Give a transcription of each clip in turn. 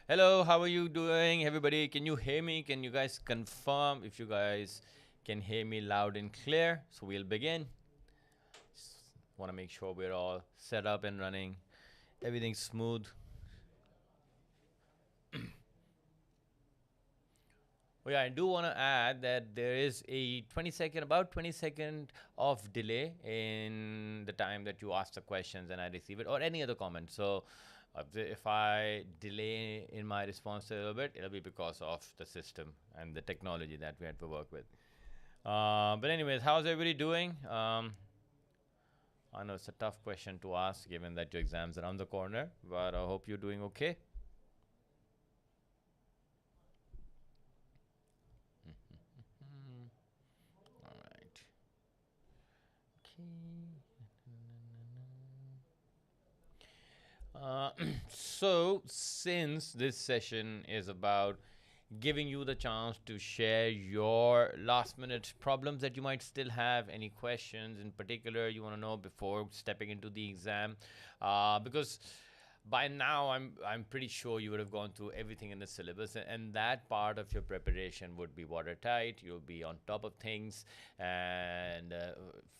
Hello, how are you doing, everybody? Can you hear me? Can you guys confirm if you guys can hear me loud and clear? So we'll begin. Just want to make sure we're all set up and running. Everything's smooth. Oh yeah, I do want to add that there is a 20-second, about 20-second of delay in the time that you ask the questions and I receive it, or any other comment. So if I delay in my response a little bit, it'll be because of the system and the technology that we had to work with. But anyways, how's everybody doing? I know it's a tough question to ask given that your exams are around the corner, but I hope you're doing okay. All right. Okay. Uh, so, since this session is about giving you the chance to share your last minute problems that you might still have, any questions in particular you want to know before stepping into the exam, because by now I'm pretty sure you would have gone through everything in the syllabus, and that part of your preparation would be watertight. You'll be on top of things, and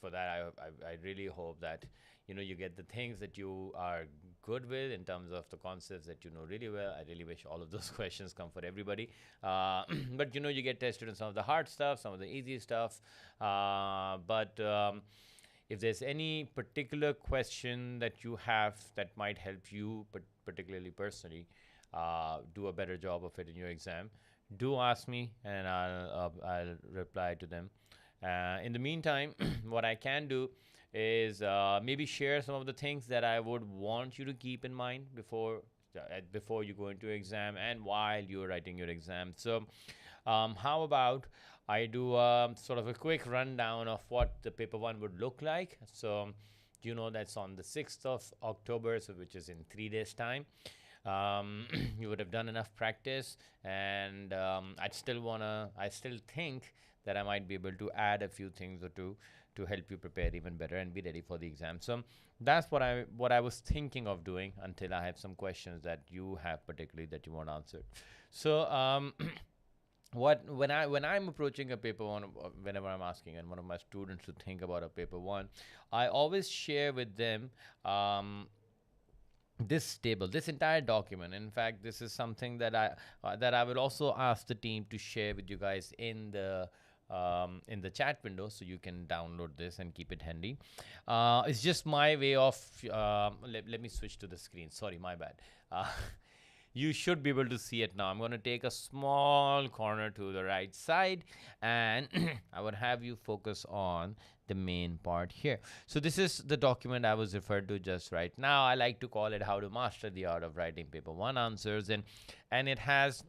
for that I really hope that you get the things that you are good with in terms of the concepts that you know really well. I really wish all of those questions come for everybody, but you get tested on some of the hard stuff, some of the easy stuff, but if there's any particular question that you have that might help you, but particularly personally, do a better job of it in your exam, do ask me and I'll reply to them. In the meantime, what I can do is maybe share some of the things that I would want you to keep in mind before you go into your exam and while you're writing your exam. So, how about I do sort of a quick rundown of what the paper one would look like. So, that's on the 6th of October, so which is in 3 days' time. You would have done enough practice, and I still think that I might be able to add a few things or two to help you prepare even better and be ready for the exam. So that's what I was thinking of doing until I have some questions that you have particularly that you want answered. So what when I'm approaching a paper one, whenever I'm asking and one of my students to think about a paper one, I always share with them this table, this entire document. In fact, this is something that I will also ask the team to share with you guys in the chat window, so you can download this and keep it handy. It's just my way of let me switch to the screen. Sorry, my bad. You should be able to see it now. I'm going to take a small corner to the right side, and I would have you focus on the main part here. So this is the document I was referred to just right now. I like to call it How to Master the Art of Writing Paper 1 Answers, and it has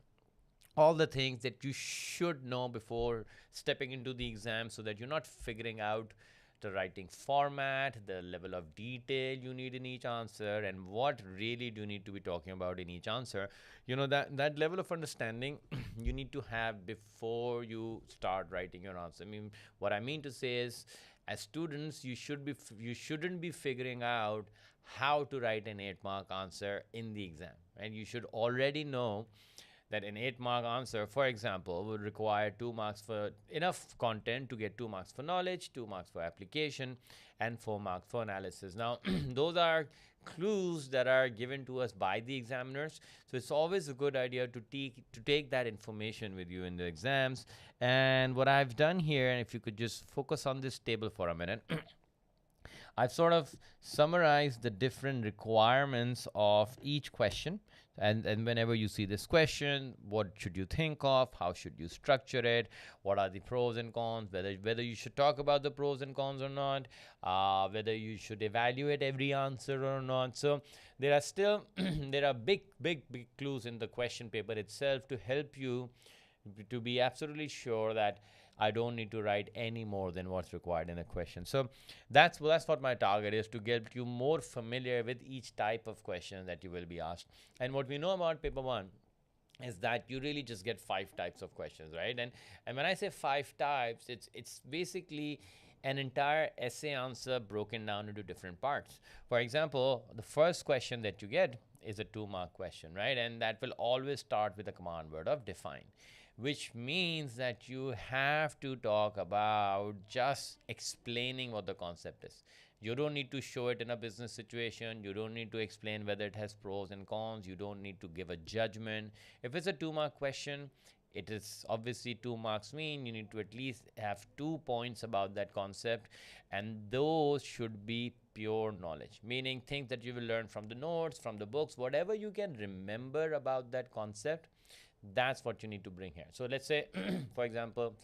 all the things that you should know before stepping into the exam, so that you're not figuring out the writing format, the level of detail you need in each answer, and what really do you need to be talking about in each answer. That level of understanding you need to have before you start writing your answer. I mean, what I mean to say is, as students, you shouldn't be figuring out how to write an 8-mark answer in the exam, and you should already know that an 8-mark answer, for example, would require 2 marks for enough content to get 2 marks for knowledge, 2 marks for application, and 4 marks for analysis. Now, those are clues that are given to us by the examiners. So it's always a good idea to take that information with you in the exams. And what I've done here, and if you could just focus on this table for a minute, I've sort of summarized the different requirements of each question. And whenever you see this question, what should you think of? How should you structure it? What are the pros and cons? Whether you should talk about the pros and cons or not, whether you should evaluate every answer or not. So there are still there are big clues in the question paper itself to help you to be absolutely sure that I don't need to write any more than what's required in a question. So that's what my target is, to get you more familiar with each type of question that you will be asked. And what we know about paper one is that you really just get 5 types of questions, right? And when I say 5 types, it's basically an entire essay answer broken down into different parts. For example, the first question that you get is a 2-mark question, right? And that will always start with the command word of define, which means that you have to talk about just explaining what the concept is. You don't need to show it in a business situation. You don't need to explain whether it has pros and cons. You don't need to give a judgment. If it's a 2-mark question, it is obviously 2 marks mean you need to at least have 2 points about that concept, and those should be pure knowledge, meaning things that you will learn from the notes, from the books, whatever you can remember about that concept. That's what you need to bring here. So let's say, for example,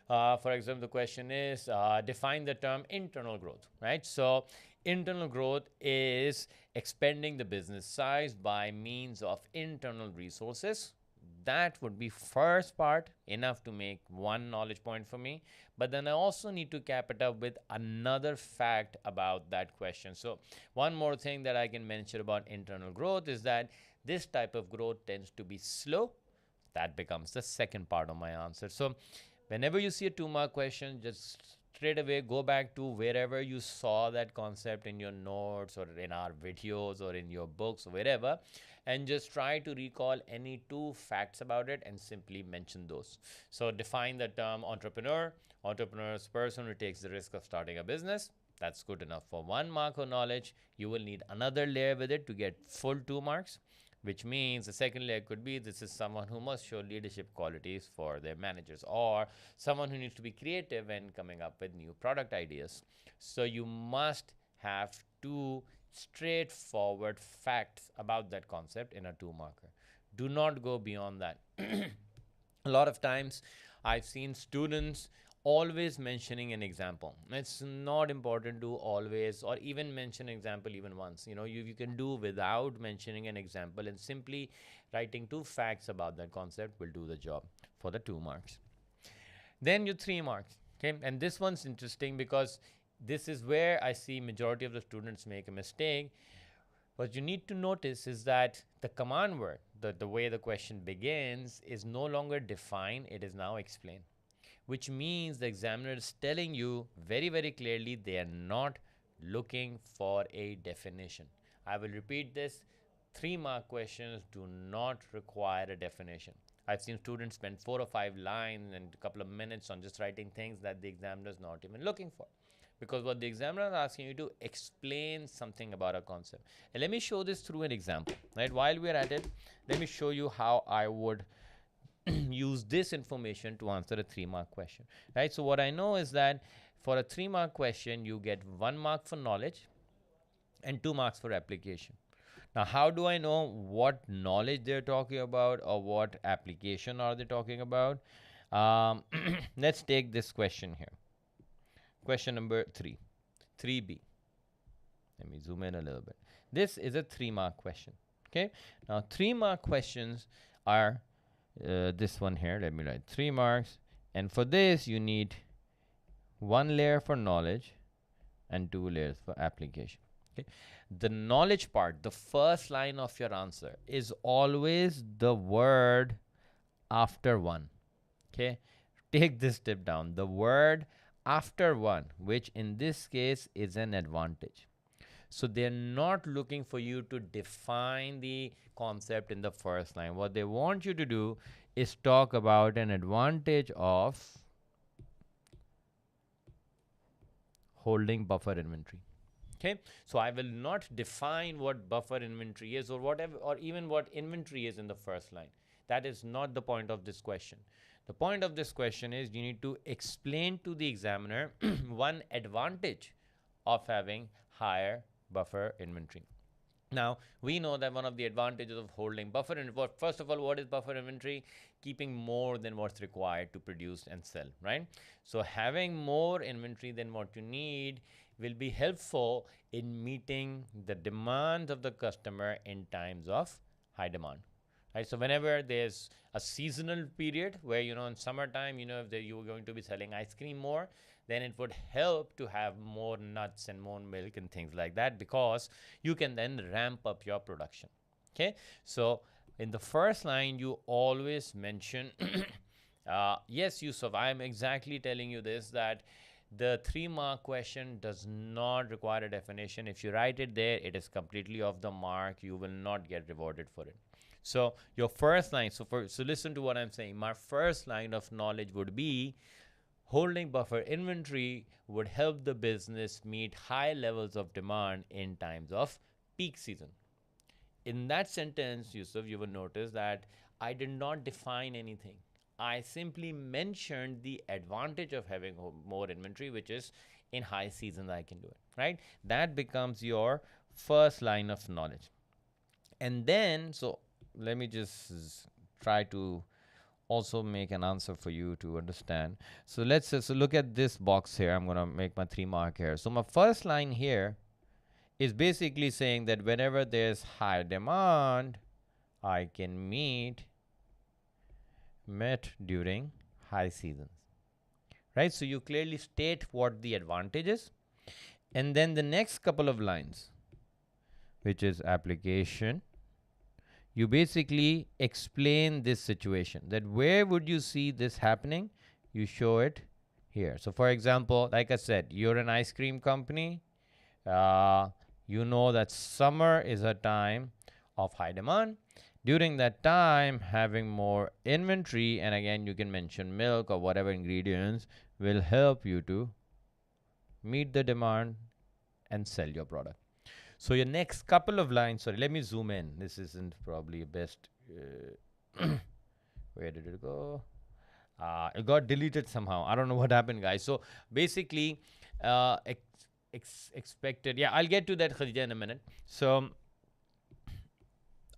the question is define the term internal growth, right? So internal growth is expanding the business size by means of internal resources. That would be first part, enough to make 1 knowledge point for me. But then I also need to cap it up with another fact about that question. So one more thing that I can mention about internal growth is that this type of growth tends to be slow. That becomes the second part of my answer. So whenever you see a 2-mark question, just straight away go back to wherever you saw that concept in your notes or in our videos or in your books or wherever, and just try to recall any 2 facts about it and simply mention those. So define the term entrepreneur. Entrepreneur is a person who takes the risk of starting a business. That's good enough for 1 mark of knowledge. You will need another layer with it to get full 2 marks, which means the second layer could be this is someone who must show leadership qualities for their managers, or someone who needs to be creative and coming up with new product ideas. So you must have 2 straightforward facts about that concept in a 2-marker. Do not go beyond that. A lot of times I've seen students always mentioning an example. It's not important to always or even mention example even once. You can do without mentioning an example, and simply writing 2 facts about that concept will do the job for the 2 marks. Then your 3 marks. Okay, and this one's interesting because this is where I see majority of the students make a mistake. What you need to notice is that the command word, the way the question begins, is no longer define, it is now explain, which means the examiner is telling you very, very clearly they are not looking for a definition. I will repeat this. 3-mark questions do not require a definition. I've seen students spend 4 or 5 lines and a couple of minutes on just writing things that the examiner is not even looking for. Because what the examiner is asking you to explain something about a concept. And let me show this through an example. Right? While we're at it, let me show you how I would use this information to answer a 3-mark question. Right? So what I know is that for a 3-mark question, you get 1 mark for knowledge and 2 marks for application. Now, how do I know what knowledge they're talking about or what application are they talking about? Let's take this question here. Question number 3, 3B. Let me zoom in a little bit. This is a 3-mark question. Okay. Now, 3-mark questions are this one here. Let me write 3 marks. And for this, you need 1 layer for knowledge and 2 layers for application. Okay. The knowledge part, the first line of your answer, is always the word after 1. Okay. Take this tip down. The word after 1, which in this case is an advantage. So they're not looking for you to define the concept in the first line. What they want you to do is talk about an advantage of holding buffer inventory. Okay, so I will not define what buffer inventory is or whatever, or even what inventory is in the first line. That is not the point of this question. The point of this question is you need to explain to the examiner 1 advantage of having higher buffer inventory. Now, we know that one of the advantages of holding buffer inventory, first of all, what is buffer inventory? Keeping more than what's required to produce and sell, right? So having more inventory than what you need will be helpful in meeting the demands of the customer in times of high demand. Right, so whenever there's a seasonal period where, in summertime, if you were going to be selling ice cream more, then it would help to have more nuts and more milk and things like that, because you can then ramp up your production. Okay, so in the first line, you always mention, yes, Yusuf, I'm exactly telling you this, that The 3 mark question does not require a definition. If you write it there, it is completely off the mark. You will not get rewarded for it. So your first line, so listen to what I'm saying. My first line of knowledge would be holding buffer inventory would help the business meet high levels of demand in times of peak season. In that sentence, Yusuf, you will notice that I did not define anything. I simply mentioned the advantage of having more inventory, which is in high seasons I can do it, right? That becomes your first line of knowledge. And then, so let me just try to also make an answer for you to understand. So so look at this box here. I'm going to make my 3 mark here. So my first line here is basically saying that whenever there's high demand, I can met during high seasons, right? So you clearly state what the advantage is. And then the next couple of lines, which is application, you basically explain this situation, that where would you see this happening? You show it here. So for example, like I said, you're an ice cream company. You know that summer is a time of high demand. During that time, having more inventory, and again, you can mention milk or whatever ingredients, will help you to meet the demand and sell your product. So your next couple of lines, sorry, let me zoom in. This isn't probably best. Where did it go? It got deleted somehow. I don't know what happened, guys. So basically, expected. Yeah, I'll get to that, Khadija, in a minute. So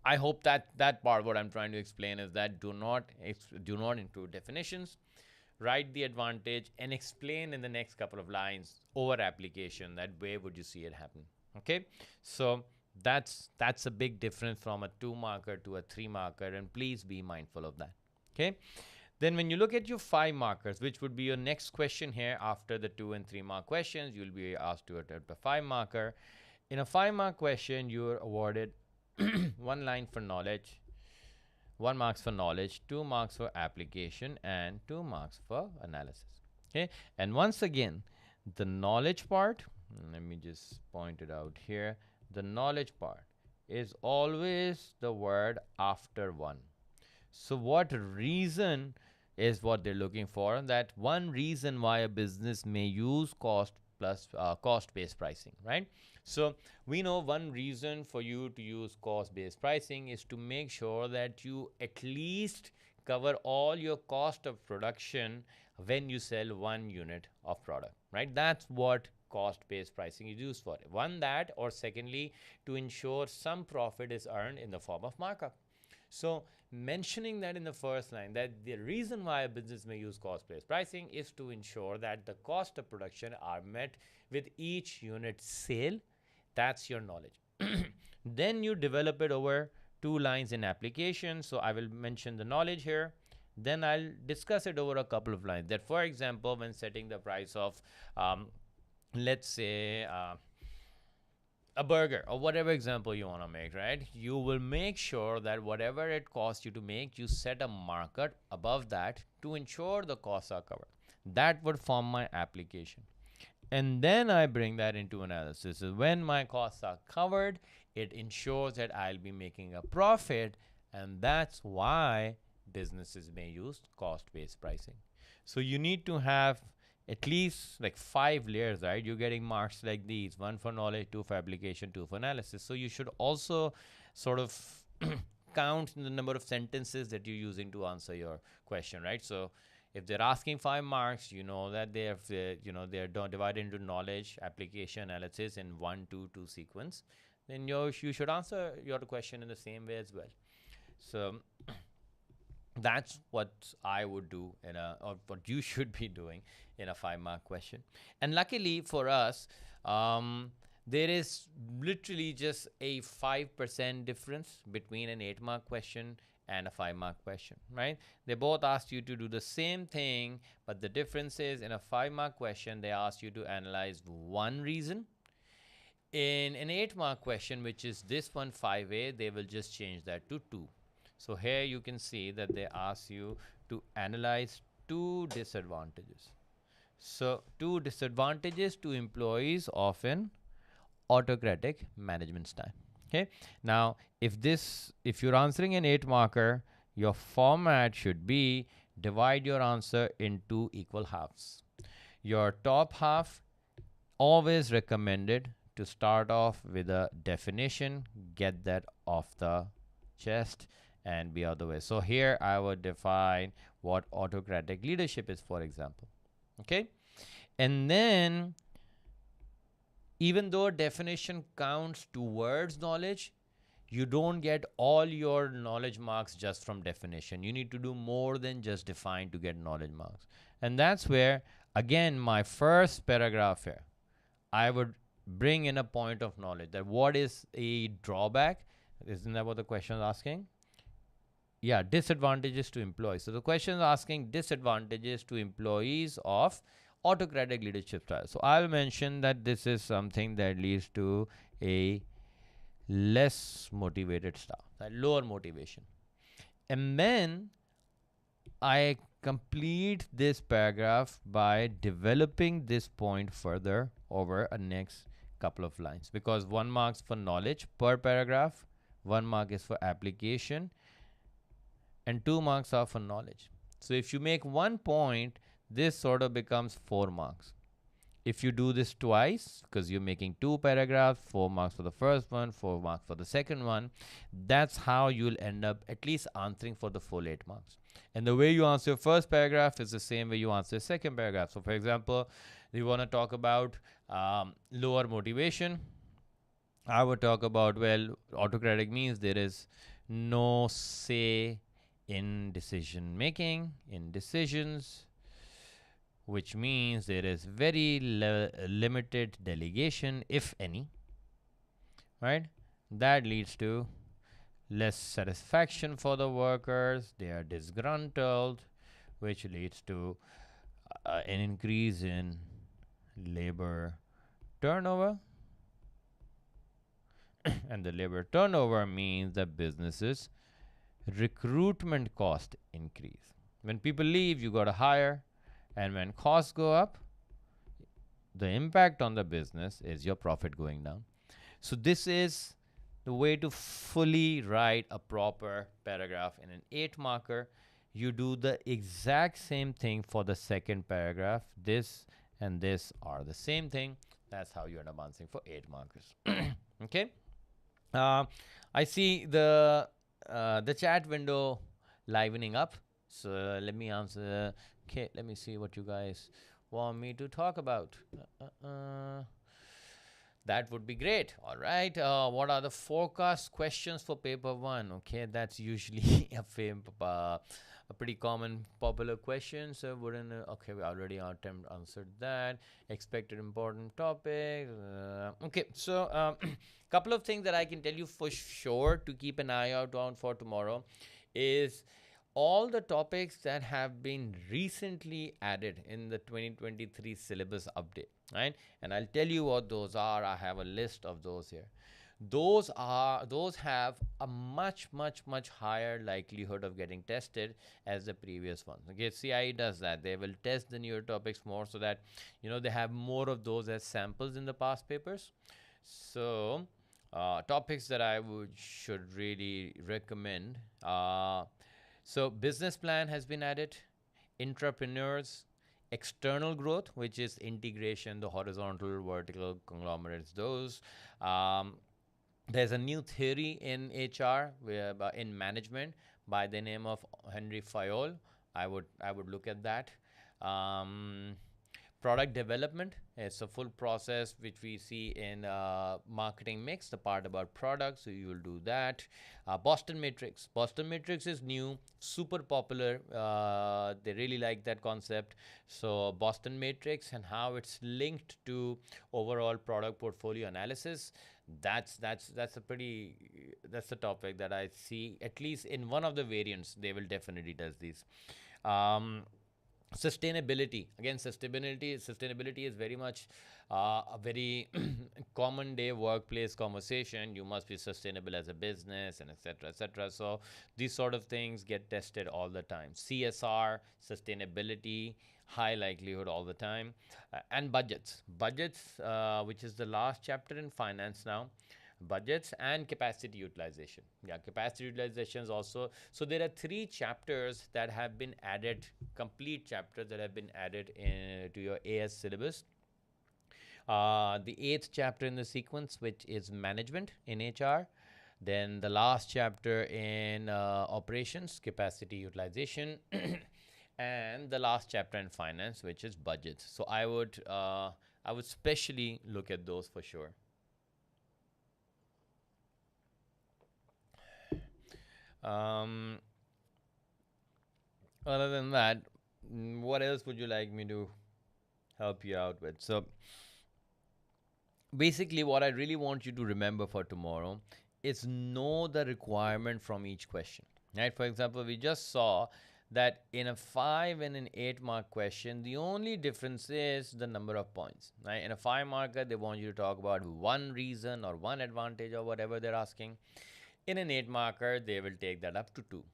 I hope that that part, what I'm trying to explain, is that do not include definitions. Write the advantage and explain in the next couple of lines over application that where would you see it happen. Okay, so that's a big difference from a 2 marker to a 3 marker, and please be mindful of that. Okay, then when you look at your 5 markers, which would be your next question here after the 2 and 3 mark questions, you'll be asked to attempt a 5 marker. In a 5 mark question, you're awarded 1 line for knowledge, 1 marks for knowledge, 2 marks for application, and 2 marks for analysis. Okay, and once again, the knowledge part, let me just point it out here. The knowledge part is always the word after 1. So what reason is what they're looking for? That one reason why a business may use cost-based pricing, right? So we know one reason for you to use cost-based pricing is to make sure that you at least cover all your cost of production when you sell 1 unit of product, right? That's what cost-based pricing is used for. One, that, or secondly, to ensure some profit is earned in the form of markup. So mentioning that in the first line, that the reason why a business may use cost-based pricing is to ensure that the cost of production are met with each unit sale. That's your knowledge. Then you develop it over 2 lines in application. So I will mention the knowledge here. Then I'll discuss it over a couple of lines. That, for example, when setting the price of, let's say, a burger or whatever example you want to make, right? You will make sure that whatever it costs you to make, you set a marker above that to ensure the costs are covered. That would form my application. And then I bring that into analysis. So when my costs are covered, it ensures that I'll be making a profit, and that's why businesses may use cost-based pricing. So you need to have at least like 5 layers, right? You're getting marks like these: 1 for knowledge, 2 for application, 2 for analysis. So you should also sort of count the number of sentences that you're using to answer your question, right? So if they're asking 5 marks, you know that they're divided into knowledge, application, analysis in 1, 2, 2 sequence. Then you should answer your question in the same way as well. So that's what I would do or what you should be doing in a 5-mark question. And luckily for us, there is literally just a 5% difference between an 8-mark question and a 5-mark question, right? They both asked you to do the same thing, but the difference is in a 5-mark question, they asked you to analyze one reason. In an 8-mark question, which is this one, 5A, they will just change that to 2. So here you can see that they ask you to analyze 2 disadvantages. So, two disadvantages to employees of an autocratic management style. Okay. Now, if you're answering an 8 marker, your format should be divide your answer into equal halves. Your top half, always recommended to start off with a definition, get that off the chest, and be out the way. So here I would define what autocratic leadership is, for example. Okay. And then, even though definition counts towards knowledge, you don't get all your knowledge marks just from definition. You need to do more than just define to get knowledge marks. And that's where, again, my first paragraph here, I would bring in a point of knowledge that what is a drawback? Isn't that what the question is asking? Yeah, disadvantages to employees. So the question is asking disadvantages to employees of autocratic leadership style. So I'll mention that this is something that leads to a less motivated staff, lower motivation. And then I complete this paragraph by developing this point further over a next couple of lines, because 1 marks for knowledge per paragraph, 1 mark is for application, and 2 marks are for knowledge. So if you make 1 point, this sort of becomes 4 marks. If you do this twice, because you're making 2 paragraphs, 4 marks for the first one, 4 marks for the second one, that's how you'll end up at least answering for the full 8 marks. And the way you answer your first paragraph is the same way you answer your second paragraph. So for example, you want to talk about lower motivation. I would talk about, well, autocratic means there is no say in decision making, in decisions, which means there is very limited delegation, if any, right? That leads to less satisfaction for the workers. They are disgruntled, which leads to an increase in labor turnover. And the labor turnover means that businesses recruitment cost increase. When people leave, you got to hire, and when costs go up, the impact on the business is your profit going down. So this is the way to fully write a proper paragraph in an 8 marker. You do the exact same thing for the second paragraph. This and this are the same thing. That's how you end up answering for 8 markers. Okay. I see the chat window livening up. So let me answer. Okay, let me see what you guys want me to talk about. That would be great. All right. What are the forecast questions for paper 1? Okay, that's usually a pretty common popular question. So wouldn't okay, we already answered that. Expected important topics. Okay, so couple of things that I can tell you for sure to keep an eye out on for tomorrow is all the topics that have been recently added in the 2023 syllabus update, right? And I'll tell you what those are. I have a list of those here. Those have a much higher likelihood of getting tested as the previous ones. Okay, CAIE does that. They will test the newer topics more so that they have more of those as samples in the past papers. So topics that I should really recommend. So business plan has been added, entrepreneurs, external growth, which is integration, the horizontal, vertical conglomerates, those. There's a new theory in HR, in management, by the name of Henry Fayol. I would look at that. Product development, it's a full process which we see in marketing mix, the part about products, so you will do that. Boston Matrix is new, super popular. They really like that concept. So Boston Matrix and how it's linked to overall product portfolio analysis, that's the topic that I see, at least in one of the variants. They will definitely test these. Sustainability, again, sustainability is very much a very common day workplace conversation. You must be sustainable as a business, and etc etc. So these sort of things get tested all the time. CSR, sustainability, high likelihood all the time. And budgets, which is the last chapter in finance now. Budgets and capacity utilization. Yeah, capacity utilization is also. So there are three chapters that have been added, complete chapters that have been added to your AS syllabus. The eighth chapter in the sequence, which is management in HR. Then the last chapter in operations, capacity utilization. And the last chapter in finance, which is budgets. So I would specially look at those for sure. Um, Other than that, what else would you like me to help you out with? So basically, what I really want you to remember for tomorrow is know the requirement from each question. Right? For example, we just saw that in a 5 and an 8 mark question, the only difference is the number of points. Right? In a 5 marker, they want you to talk about one reason or one advantage or whatever they're asking. In an 8 marker, they will take that up to two.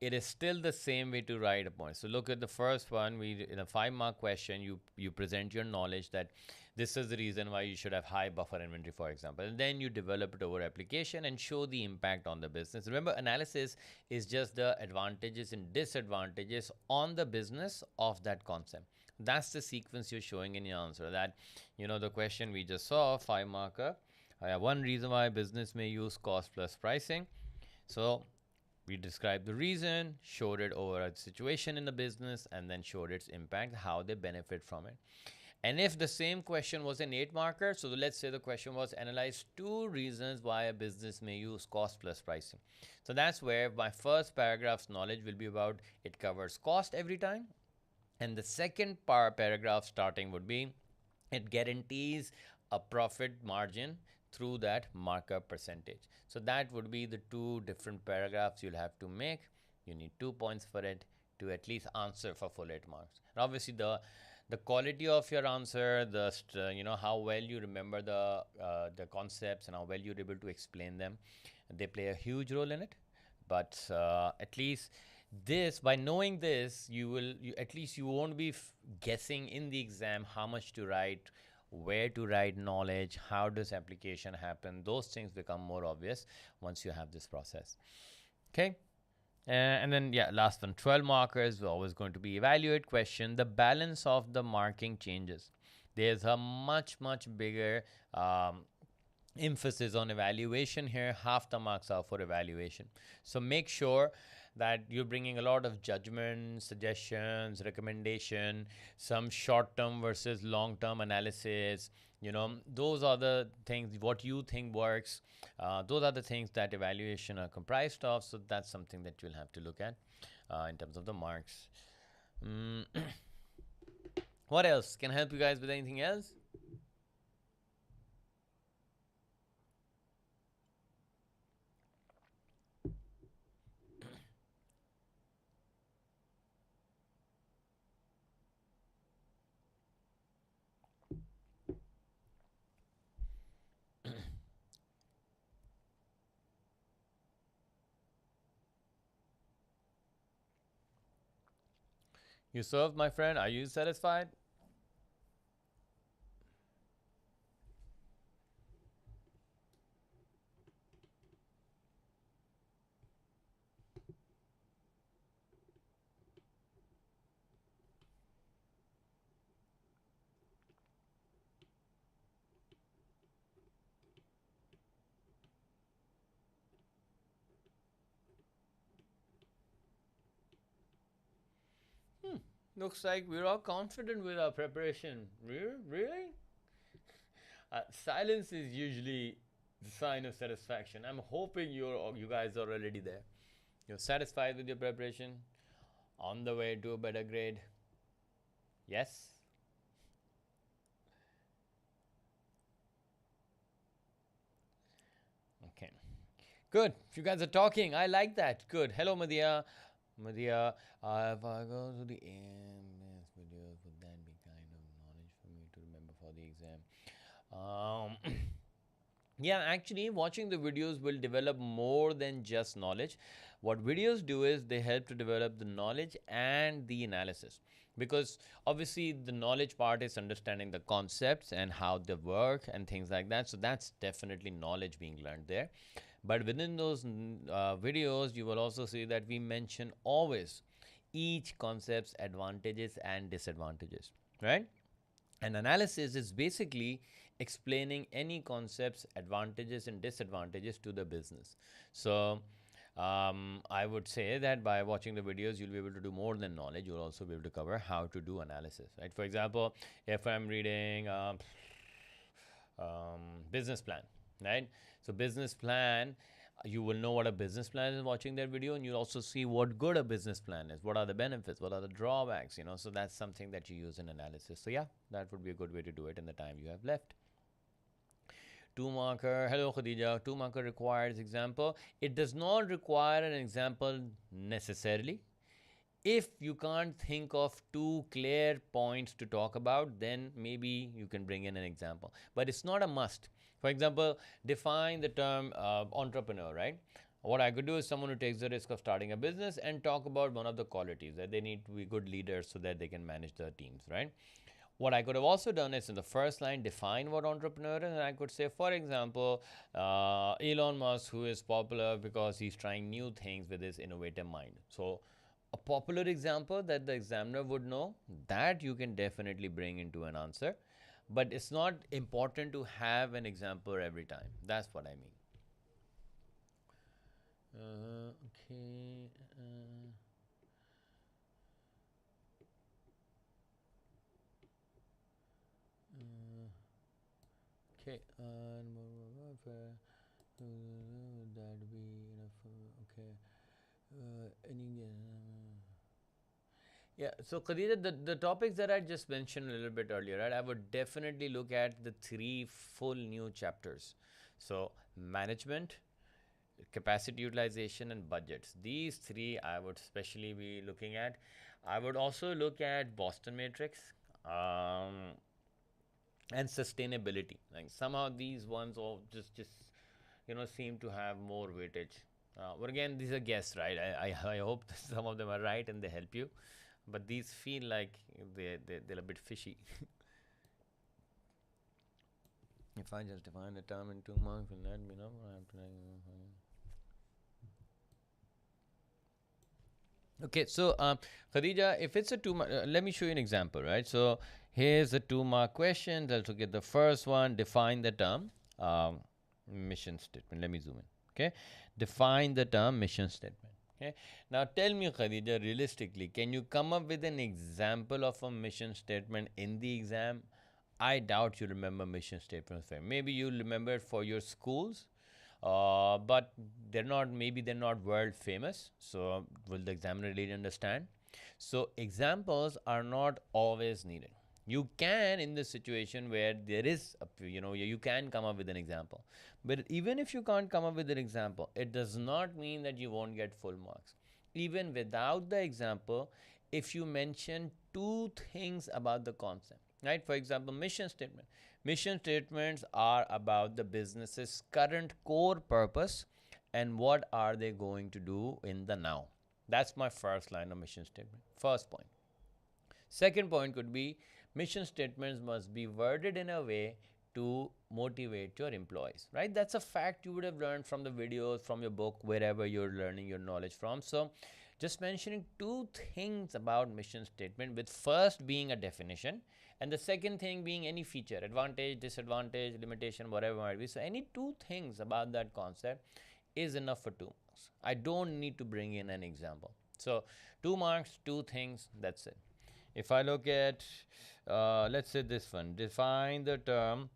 It is still the same way to write a point. So look at the first one. We in a 5 mark question, you present your knowledge that this is the reason why you should have high buffer inventory, for example, and then you develop it over application and show the impact on the business. Remember, analysis is just the advantages and disadvantages on the business of that concept. That's the sequence you're showing in your answer. That the question we just saw, 5 marker. One reason why business may use cost plus pricing. So we described the reason, showed it over a situation in the business, and then showed its impact, how they benefit from it. And if the same question was an 8 marker, so let's say the question was analyze two reasons why a business may use cost plus pricing. So that's where my first paragraph's knowledge will be about it covers cost every time. And the second paragraph starting would be it guarantees a profit margin through that markup percentage. So that would be the two different paragraphs you'll have to make. You need 2 points for it to at least answer for full 8 marks. And obviously the quality of your answer, how well you remember the concepts and how well you're able to explain them, they play a huge role in it. But at least this, by knowing this, at least you won't be guessing in the exam how much to write, where to write knowledge, how does application happen. Those things become more obvious once you have this process. Okay. And then, yeah, last one, 12 markers are always going to be evaluate question. The balance of the marking changes. There's a much, much bigger emphasis on evaluation here. Half the marks are for evaluation. So make sure that you're bringing a lot of judgment, suggestions, recommendation, some short-term versus long-term analysis. Those are the things, what you think works. Those are the things that evaluation are comprised of. So that's something that you'll have to look at in terms of the marks. What else? Can I help you guys with anything else? You served, my friend. Are you satisfied? Looks like we're all confident with our preparation. Really? Silence is usually the sign of satisfaction. I'm hoping you guys are already there. You're satisfied with your preparation, on the way to a better grade. Yes? Okay. Good. If you guys are talking, I like that. Good. Hello, Madhya. Madhya, if I go to the end. Um, yeah, actually, watching the videos will develop more than just knowledge. What videos do is they help to develop the knowledge and the analysis. Because obviously, the knowledge part is understanding the concepts and how they work and things like that. So, that's definitely knowledge being learned there. But within those videos, you will also see that we mention always each concept's advantages and disadvantages, right? An analysis is basically explaining any concept's advantages and disadvantages to the business. So, I would say that by watching the videos, you'll be able to do more than knowledge. You'll also be able to cover how to do analysis, right? For example, if I'm reading business plan, right? So business plan, you will know what a business plan is watching that video, and you'll also see what good a business plan is, what are the benefits, what are the drawbacks, so that's something that you use in analysis. So yeah, that would be a good way to do it in the time you have left. Two marker, hello Khadija, two marker requires example. It does not require an example necessarily. If you can't think of two clear points to talk about, then maybe you can bring in an example, but it's not a must. For example, define the term entrepreneur, right? What I could do is someone who takes the risk of starting a business and talk about one of the qualities that they need to be good leaders so that they can manage their teams, right? What I could have also done is in the first line define what entrepreneur is, and I could say, for example, Elon Musk, who is popular because he's trying new things with his innovative mind. So a popular example that the examiner would know, that you can definitely bring into an answer, but it's not important to have an example every time. That's what I mean. Okay. Okay. That be enough. Okay. Any. Yeah, so Khadija, the topics that I just mentioned a little bit earlier, right? I would definitely look at the three full new chapters. So, management, capacity utilization, and budgets. These three I would especially be looking at. I would also look at Boston Matrix um, and sustainability. Like somehow these ones all just seem to have more weightage. But again, these are guests, right? I hope some of them are right and they help you, but these feel like they're a bit fishy. If I just define the term in 2 marks, will that be enough? Okay, so Khadija, if it's a two-mark, let me show you an example, right? So here's a 2 mark question. Let's look at the first one. Define the term mission statement. Let me zoom in. Okay, define the term mission statement. Okay, now tell me, Khadija, realistically, can you come up with an example of a mission statement in the exam? I doubt you remember mission statements. Maybe you remember it for your schools, but they're not. Maybe they're not world famous. So will the examiner really understand? So examples are not always needed. You can, in the situation where there is you can come up with an example, but even if you can't come up with an example, it does not mean that you won't get full marks. Even without the example, if you mention two things about the concept, right? For example, mission statement. Mission statements are about the business's current core purpose and what are they going to do in the now. That's my first line of mission statement. First point. Second point could be mission statements must be worded in a way to motivate your employees, right? That's a fact you would have learned from the videos, from your book, wherever you're learning your knowledge from. So, just mentioning two things about mission statement, with first being a definition and the second thing being any feature, advantage, disadvantage, limitation, whatever it might be. So, any two things about that concept is enough for 2 marks. I don't need to bring in an example. So, 2 marks, two things, that's it. If I look at, let's say this one, define the term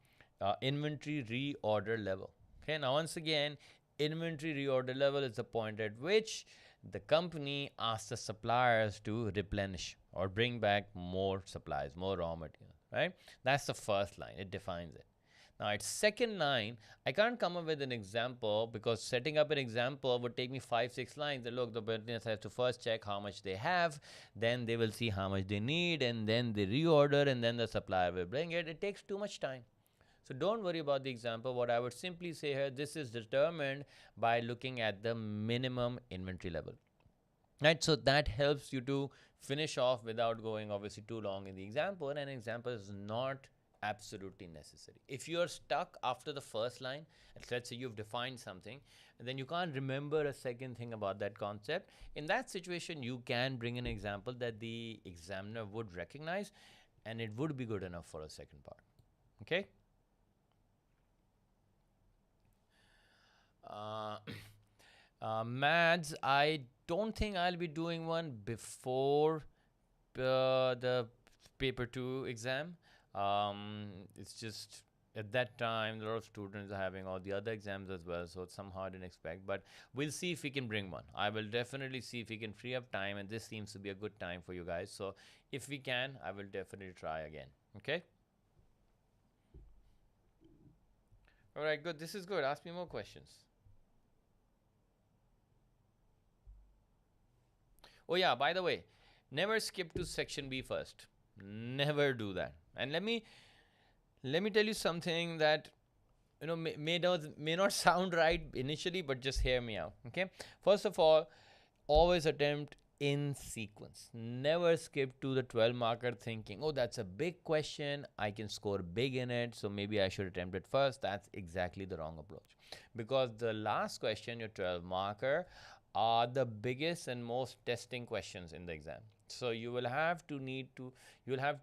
inventory reorder level. Okay, now once again, inventory reorder level is the point at which the company asks the suppliers to replenish or bring back more supplies, more raw material, right? That's the first line, it defines it. Now, its second line, I can't come up with an example because setting up an example would take me 5-6 lines. And look, the business has to first check how much they have, then they will see how much they need, and then they reorder, and then the supplier will bring it. It takes too much time. So don't worry about the example. What I would simply say here, this is determined by looking at the minimum inventory level. Right, so that helps you to finish off without going obviously too long in the example, and an example is not absolutely necessary. If you're stuck after the first line, let's say you've defined something and then you can't remember a second thing about that concept, in that situation you can bring an example that the examiner would recognize, and it would be good enough for a second part. Okay. uh, Mads, I don't think I'll be doing one before the paper 2 exam. It's just at that time, a lot of students are having all the other exams as well, so it's somehow I didn't expect. But we'll see if we can bring one. I will definitely see if we can free up time, and this seems to be a good time for you guys. So if we can, I will definitely try again. Okay? All right, good. This is good. Ask me more questions. Oh, yeah, by the way, never skip to section B first. Never do that. And let me tell you something that may not sound right initially, but just hear me out. Okay. First of all, always attempt in sequence. Never skip to the 12 marker thinking, oh, that's a big question, I can score big in it, so maybe I should attempt it first. That's exactly the wrong approach, because the last question, your 12 marker, are the biggest and most testing questions in the exam. So you will have to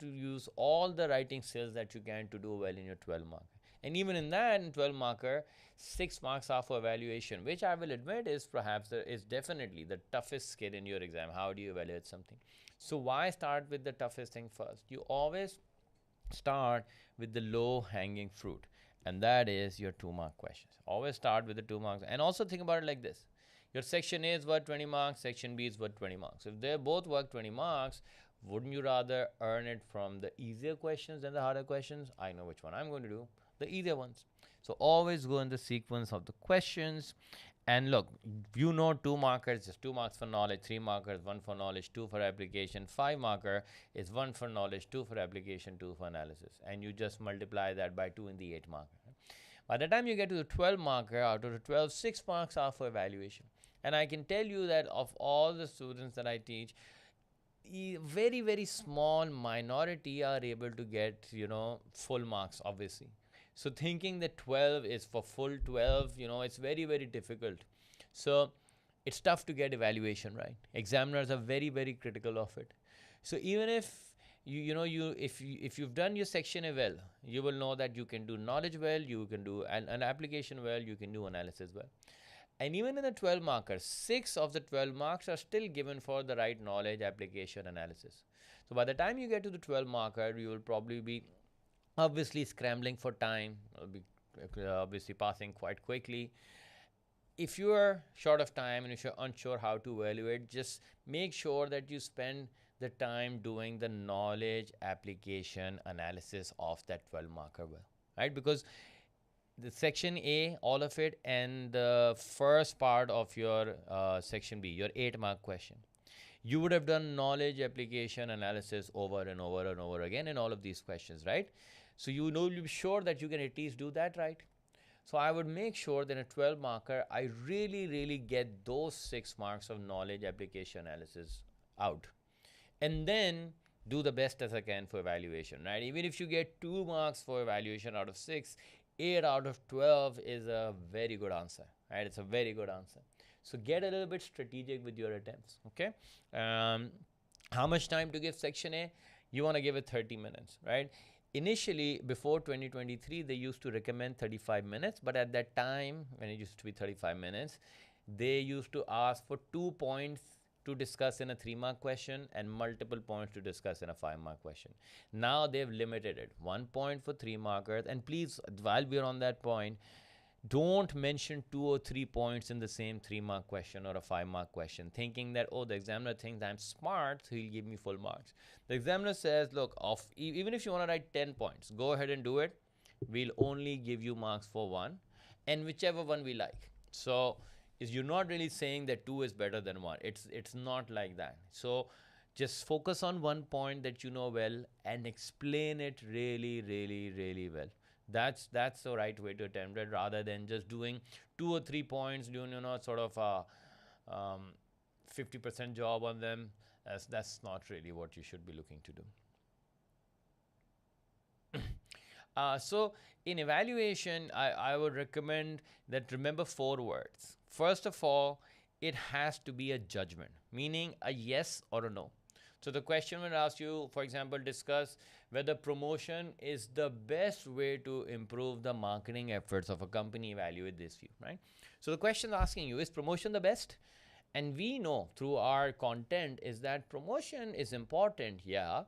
use all the writing skills that you can to do well in your 12 marker. And even in that, in 12 marker, 6 marks are for evaluation, which I will admit is definitely the toughest skill in your exam. How do you evaluate something? So why start with the toughest thing first? You always start with the low hanging fruit, and that is your 2 mark questions. Always start with the 2 marks, and also think about it like this: your section A is worth 20 marks, section B is worth 20 marks. If they both worth 20 marks, wouldn't you rather earn it from the easier questions than the harder questions? I know which one I'm going to do, the easier ones. So always go in the sequence of the questions. And look, 2 markers, just 2 marks for knowledge, 3 markers, 1 for knowledge, 2 for application, 5 marker is 1 for knowledge, 2 for application, 2 for analysis. And you just multiply that by 2 in the 8 marker. By the time you get to the 12 marker, out of the 12, 6 marks are for evaluation. And I can tell you that of all the students that I teach, very, very small minority are able to get, full marks, obviously. So thinking that 12 is for full 12, it's very, very difficult. So it's tough to get evaluation right. Examiners are very, very critical of it. So even if if you've done your section A well, you will know that you can do knowledge well, you can do an application well, you can do analysis well. And even in the 12 markers, 6 of the 12 marks are still given for the right knowledge, application, analysis. So by the time you get to the 12 marker, you will probably be obviously scrambling for time, be obviously passing quite quickly. If you are short of time and if you're unsure how to evaluate, just make sure that you spend the time doing the knowledge, application, analysis of that 12 marker well, right? Because the section A, all of it, and the first part of your section B, your 8 mark question, you would have done knowledge, application, analysis over and over and over again in all of these questions, right? So you'll be sure that you can at least do that, right? So I would make sure that in a 12 marker, I really, really get those 6 marks of knowledge, application, analysis out. And then do the best as I can for evaluation, right? Even if you get 2 marks for evaluation out of 6, 8 out of 12 is a very good answer, right? It's a very good answer. So get a little bit strategic with your attempts, okay? How much time to give section A? You want to give it 30 minutes, right? Initially, before 2023, they used to recommend 35 minutes, but at that time, when it used to be 35 minutes, they used to ask for 2 points to discuss in a 3 mark question and multiple points to discuss in a 5 mark question. Now they've limited it, 1 point for 3 markers. And please, while we're on that point, don't mention 2 or 3 points in the same 3 mark question or a 5 mark question, thinking that, oh, the examiner thinks I'm smart, so he'll give me full marks. The examiner says, look, even if you want to write 10 points, go ahead and do it. We'll only give you marks for 1, and whichever one we like. So you're not really saying that 2 is better than 1. It's not like that. So just focus on 1 point that you know well and explain it really, really, really well. That's the right way to attempt it, rather than just doing 2 or 3 points, doing sort of a 50% job on them. That's not really what you should be looking to do. So in evaluation, I would recommend that remember 4 words. First of all, it has to be a judgment, meaning a yes or a no. So the question will ask you, for example, discuss whether promotion is the best way to improve the marketing efforts of a company. Evaluate this view, right? So the question is asking you, is promotion the best? And we know through our content is that promotion is important, yeah,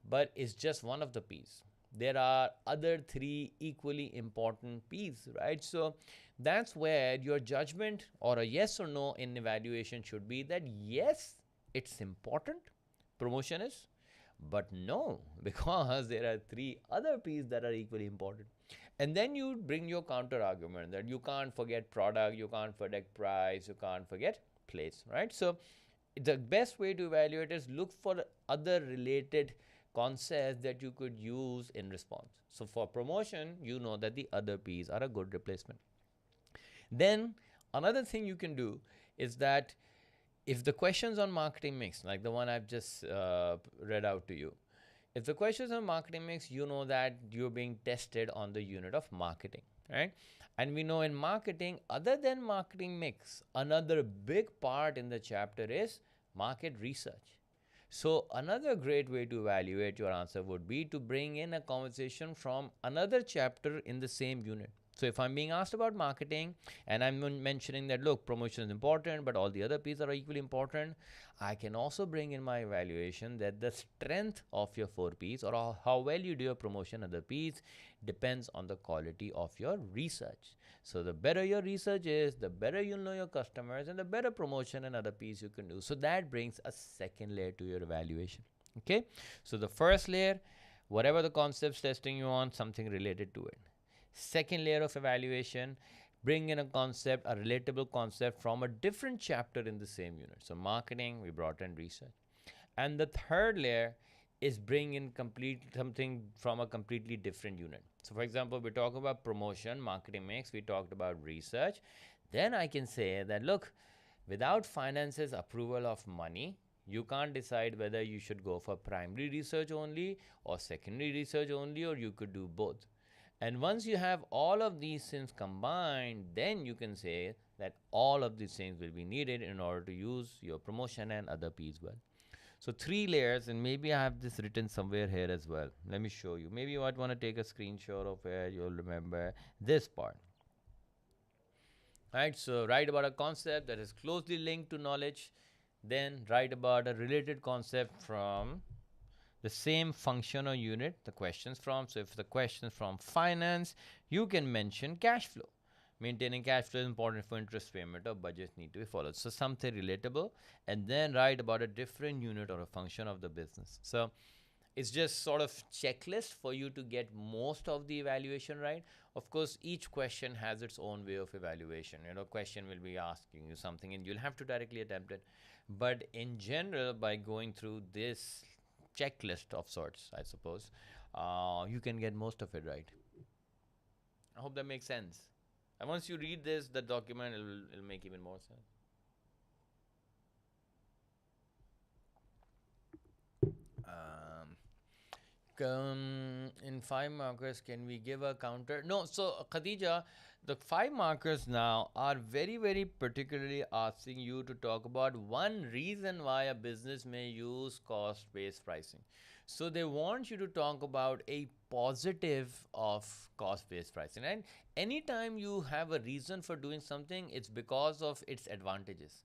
but it's just one of the P's. There are other 3 equally important P's, right? So that's where your judgment or a yes or no in evaluation should be that yes, it's important, promotion is, but no, because there are 3 other P's that are equally important. And then you bring your counter argument that you can't forget product, you can't forget price, you can't forget place, right? So the best way to evaluate is look for other related concepts that you could use in response. So for promotion, you know that the other P's are a good replacement. Then another thing you can do is that if the questions on marketing mix, like the one I've just read out to you, if the questions on marketing mix, you know that you're being tested on the unit of marketing, right? And we know in marketing, other than marketing mix, another big part in the chapter is market research. So another great way to evaluate your answer would be to bring in a conversation from another chapter in the same unit. So if I'm being asked about marketing and I'm mentioning that, look, promotion is important, but all the other P's are equally important, I can also bring in my evaluation that the strength of your 4 P's or how well you do your promotion of the P's depends on the quality of your research. So the better your research is, the better you'll know your customers and the better promotion and other P's you can do. So that brings a second layer to your evaluation. Okay. So the first layer, whatever the concepts testing you on, something related to it. Second layer of evaluation, bring in a concept, a relatable concept from a different chapter in the same unit. So marketing, we brought in research. And the third layer is bring in complete something from a completely different unit. So for example, we talk about promotion, marketing mix, we talked about research. Then I can say that, look, without finances approval of money, you can't decide whether you should go for primary research only or secondary research only, or you could do both. And once you have all of these things combined, then you can say that all of these things will be needed in order to use your promotion and other P's well. So 3 layers, and maybe I have this written somewhere here as well. Let me show you. Maybe you might want to take a screenshot of where you'll remember this part. Right, so write about a concept that is closely linked to knowledge, then write about a related concept from the same function or unit the questions from. So if the question is from finance, you can mention cash flow. Maintaining cash flow is important for interest payment or budgets need to be followed. So something relatable, and then write about a different unit or a function of the business. So it's just sort of checklist for you to get most of the evaluation right. Of course, each question has its own way of evaluation. Question will be asking you something and you'll have to directly attempt it. But in general, by going through this checklist of sorts, I suppose, you can get most of it right. I hope that makes sense. And once you read this, the document, it'll make even more sense. In 5 markers, can we give a counter? No. So Khadija, the 5 markers now are very, very particularly asking you to talk about one reason why a business may use cost-based pricing. So they want you to talk about a positive of cost-based pricing. And anytime you have a reason for doing something, it's because of its advantages,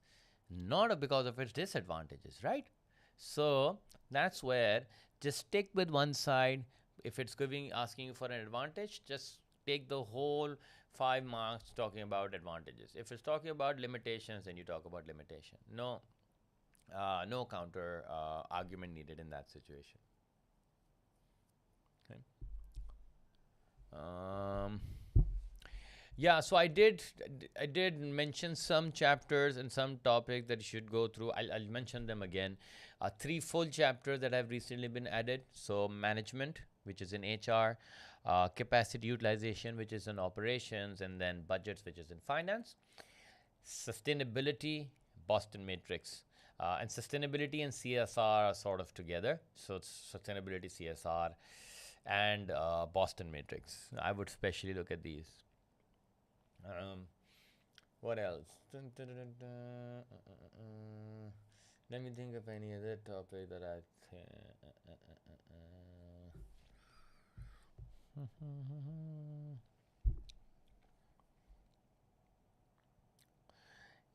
not because of its disadvantages, right? So that's where just stick with one side. If it's asking you for an advantage, just take the whole 5 marks talking about advantages. If it's talking about limitations, then you talk about limitation. No counter argument needed in that situation. Okay. Yeah, so I did mention some chapters and some topics that you should go through. I'll mention them again. 3 full chapters that have recently been added. So management, which is in HR, capacity utilization, which is in operations, and then budgets, which is in finance. Sustainability, Boston matrix. And sustainability and CSR are sort of together. So it's sustainability, CSR, and Boston matrix. I would especially look at these. Um, what else? Let me think of any other topic that I think.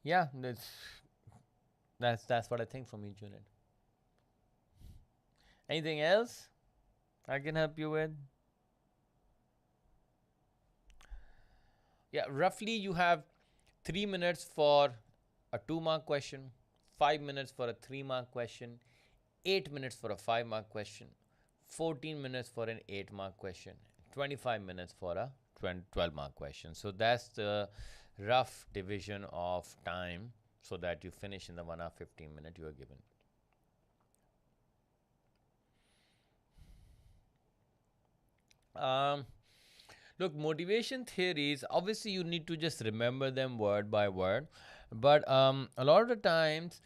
Yeah, that's what I think from each unit. Anything else I can help you with? Yeah, roughly you have 3 minutes for a 2 mark question, 5 minutes for a 3 mark question, 8 minutes for a 5 mark question, 14 minutes for an 8 mark question, 25 minutes for a 12 mark question. So that's the rough division of time so that you finish in the 1 hour 15 minute you are given. Look, motivation theories, obviously you need to just remember them word by word, but a lot of the times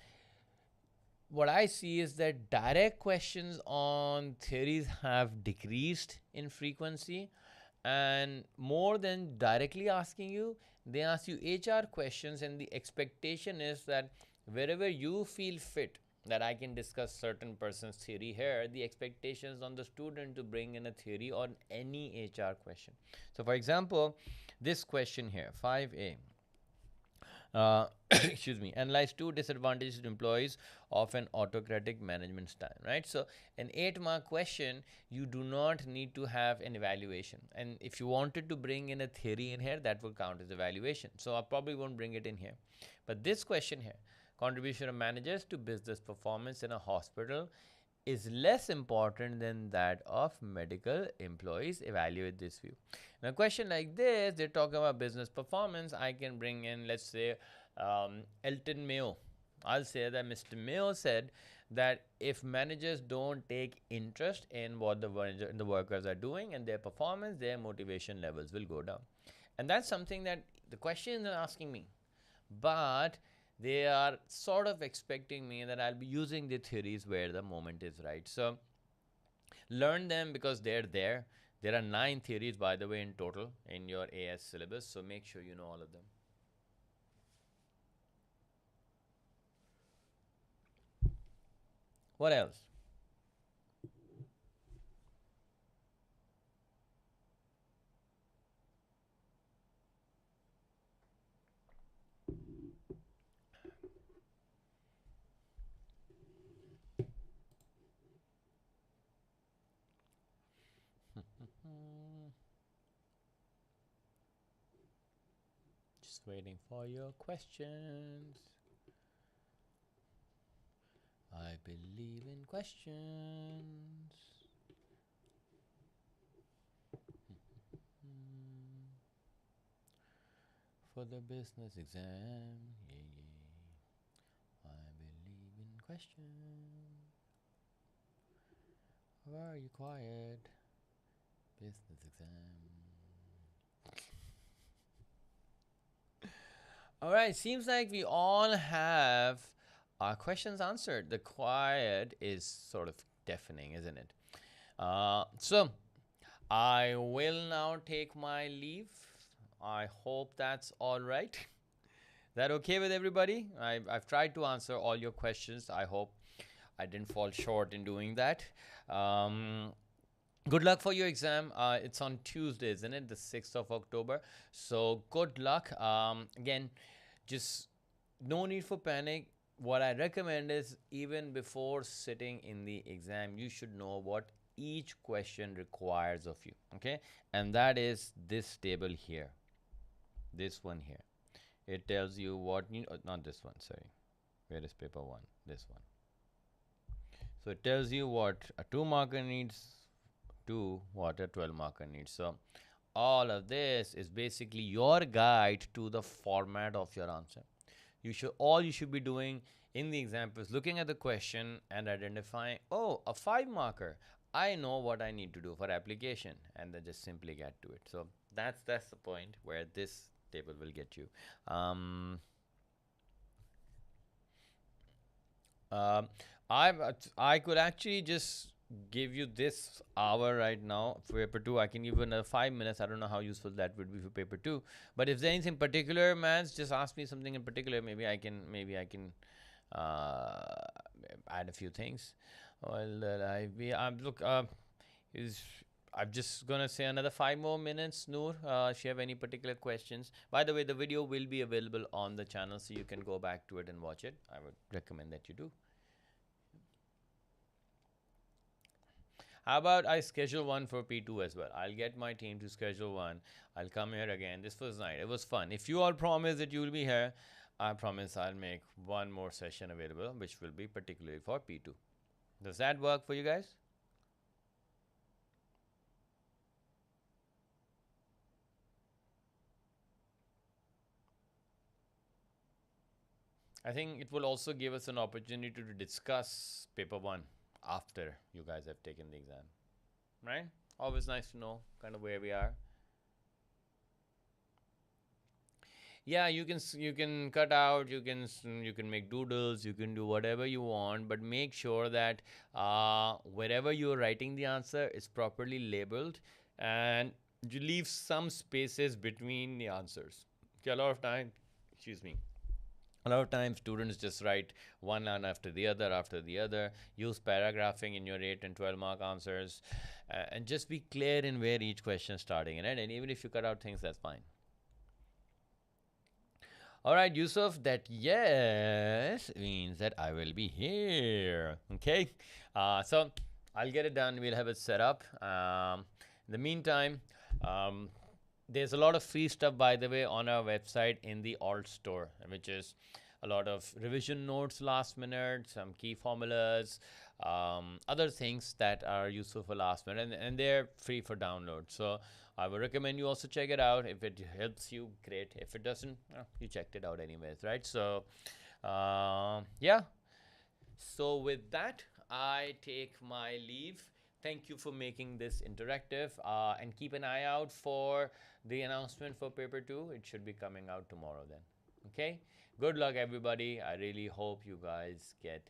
what I see is that direct questions on theories have decreased in frequency, and more than directly asking you, they ask you HR questions, and the expectation is that wherever you feel fit that I can discuss certain person's theory here, the expectation is on the student to bring in a theory on any HR question. So for example, this question here, 5A, excuse me, analyze two disadvantages to employees of an autocratic management style, right? So an 8 mark question, you do not need to have an evaluation, and if you wanted to bring in a theory in here, that will count as evaluation, so I probably won't bring it in here. But this question here, contribution of managers to business performance in a hospital, is less important than that of medical employees. Evaluate this view. Now, a question like this, they're talking about business performance. I can bring in, let's say, Elton Mayo. I'll say that Mr. Mayo said that if managers don't take interest in what the workers are doing and their performance, their motivation levels will go down. And that's something that the question is asking me, but they are sort of expecting me that I'll be using the theories where the moment is right. So learn them because they're there. There are 9 theories, by the way, in total in your AS syllabus, so make sure you know all of them. What else? Just waiting for your questions. I believe in questions. For the business exam, yeah, yeah. I believe in questions. Why are you quiet? Business exam. All right, seems like we all have our questions answered. The quiet is sort of deafening, isn't it? So I will now take my leave. I hope that's all right. That okay with everybody? I've tried to answer all your questions. I hope I didn't fall short in doing that. Good luck for your exam. It's on Tuesday, isn't it? The 6th of October. So good luck. Again, just no need for panic. What I recommend is even before sitting in the exam, you should know what each question requires of you. Okay, and that is this table here, this one here. It tells you what you not this one. Sorry, where is paper one? This one. So it tells you what a 2 marker needs to what a 12 marker needs. So all of this is basically your guide to the format of your answer. You should be doing in the example is looking at the question and identifying, oh, a 5 marker. I know what I need to do for application, and then just simply get to it. So that's the point where this table will get you. Um, um, I could actually just give you this hour right now for paper two. I can give you another 5 minutes. I don't know how useful that would be for paper two. But if there's anything particular, man, just ask me something in particular. Maybe I can uh, add a few things. Well, I be look is I'm just gonna say another 5 more minutes, Noor. If you have any particular questions, by the way, the video will be available on the channel, so you can go back to it and watch it. I would recommend that you do. How about I schedule one for P2 as well? I'll get my team to schedule one. I'll come here again. This was nice. It was fun. If you all promise that you will be here, I promise I'll make one more session available, which will be particularly for P2. Does that work for you guys? I think it will also give us an opportunity to discuss paper one after you guys have taken the exam, right? Always nice to know kind of where we are. Yeah, you can cut out, you can make doodles, you can do whatever you want, but make sure that wherever you're writing the answer is properly labeled, and you leave some spaces between the answers. Okay, a lot of time, excuse me, a lot of times students just write one line after the other, use paragraphing in your 8 and 12 mark answers, and just be clear in where each question is starting, right? And even if you cut out things, that's fine. All right, Yusuf, that yes means that I will be here. Okay. So I'll get it done. We'll have it set up. In the meantime, um, there's a lot of free stuff, by the way, on our website in the alt store, which is a lot of revision notes last minute, some key formulas, other things that are useful for last minute, and they're free for download. So I would recommend you also check it out. If it helps you, great. If it doesn't, you checked it out anyways, right? So, yeah. So with that, I take my leave. Thank you for making this interactive, and keep an eye out for the announcement for paper two. It should be coming out tomorrow then. Okay. Good luck, everybody. I really hope you guys get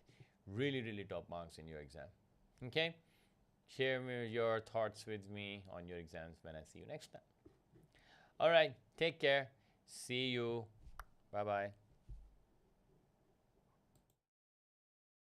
really, really top marks in your exam. Okay. Share your thoughts with me on your exams when I see you next time. All right. Take care. See you. Bye bye.